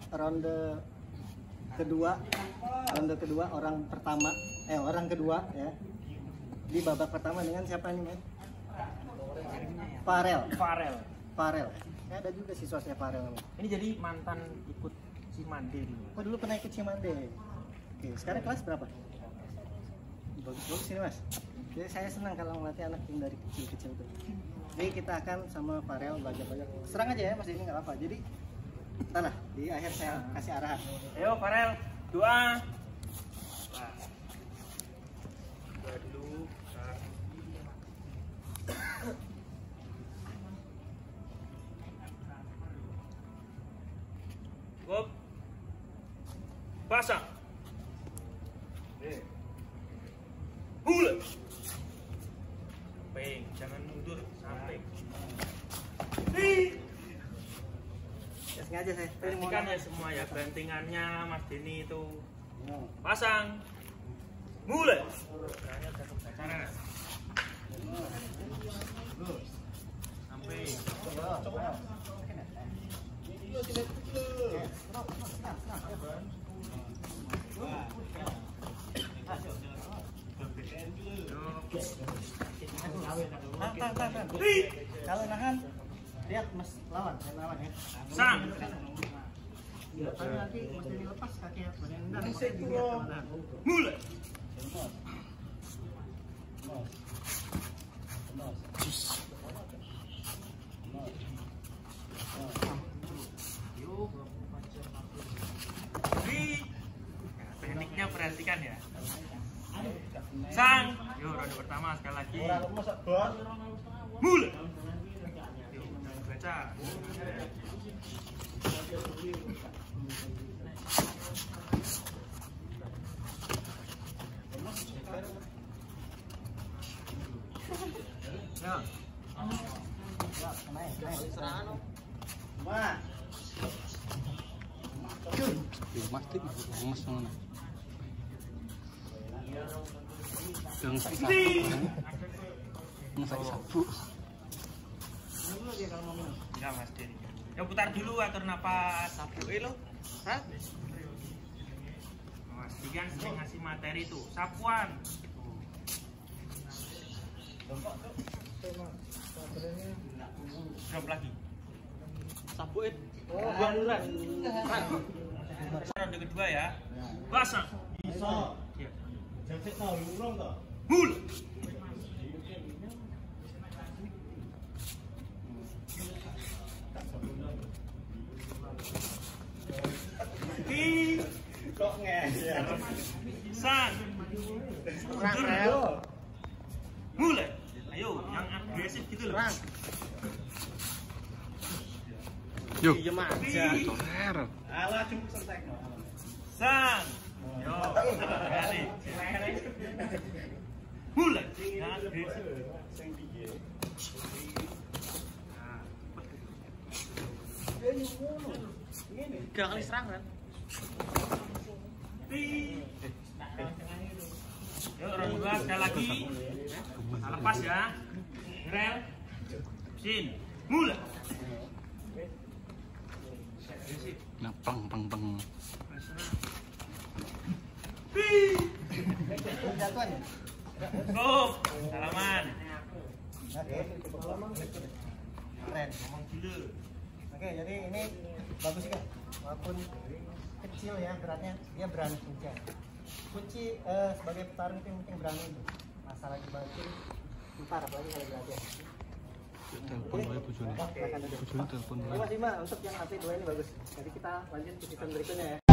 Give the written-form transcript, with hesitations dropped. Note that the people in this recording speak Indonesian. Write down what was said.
Ronde kedua orang kedua ya di babak pertama dengan siapa nih, men? Farel. Ada juga siswanya Farel. Ini jadi mantan ikut Cimande dulu. Oh, dulu pernah ikut Cimande. Oke, sekarang kelas berapa? Bagus ini, Mas. Jadi saya senang kalau melatih anak yang dari kecil-kecil tuh. Jadi kita akan sama Farel belajar. Serang aja ya, Mas, ini nggak apa-apa. Jadi entahlah, di akhir saya kasih arahan. Ayo Farel, doa. Doa dulu. Gop. Pasang. Hula. Peng, jangan mundur sampai. Ya sengaja saya. Perhatikan ya semua ya, bantingannya Mas Denny itu. Pasang. Mulai. Sampai. Kalau nahan, lihat Mas lawan ya. Sang. Ya, tapi nanti Mas Denny lepas kakinya nendang. Mulai. Tekniknya perhatikan ya. Sang. Yuk, ronde pertama sekali lagi. Mulai. Yuk, baca. Ya. Sabu. Enggak Mas Denny. Ya putar dulu, atur napas. Sabu lo. Hah? Mas Dian sering ngasih materi tuh. Sapuan. Drop lagi. Sabuin. Buang murah. Ronde kedua ya. Pasang. Bisa. Jangan tahu urung toh. Mul. Kok ngeyel. Sang. Mulai. Ayo, yang agresif gitu loh. Yuk. Diam aja. Toler. Alah cuma sentek. Sang. Yo. Kali. Mulai. Yang agresif. Sing piye? Tiga kali serangan. Yuk, ronde dua sekali lagi. Lepas ya. Rel. Sin. Mulai. Nah, pang. Jatuhan. Go. Salaman. Oke. Keren. Ngomong dulu. Oke, jadi ini bagus kan? Walaupun kecil ya beratnya, dia berani kunci. Kunci sebagai petarung itu penting berani itu. Masalah dibanting, ntar apalagi kalau berlatih. Telepon wae bojone. Bojone telepon wae. Terima kasih Mbak untuk yang AP2 ini bagus. Jadi kita lanjut ke sistem berikutnya ya.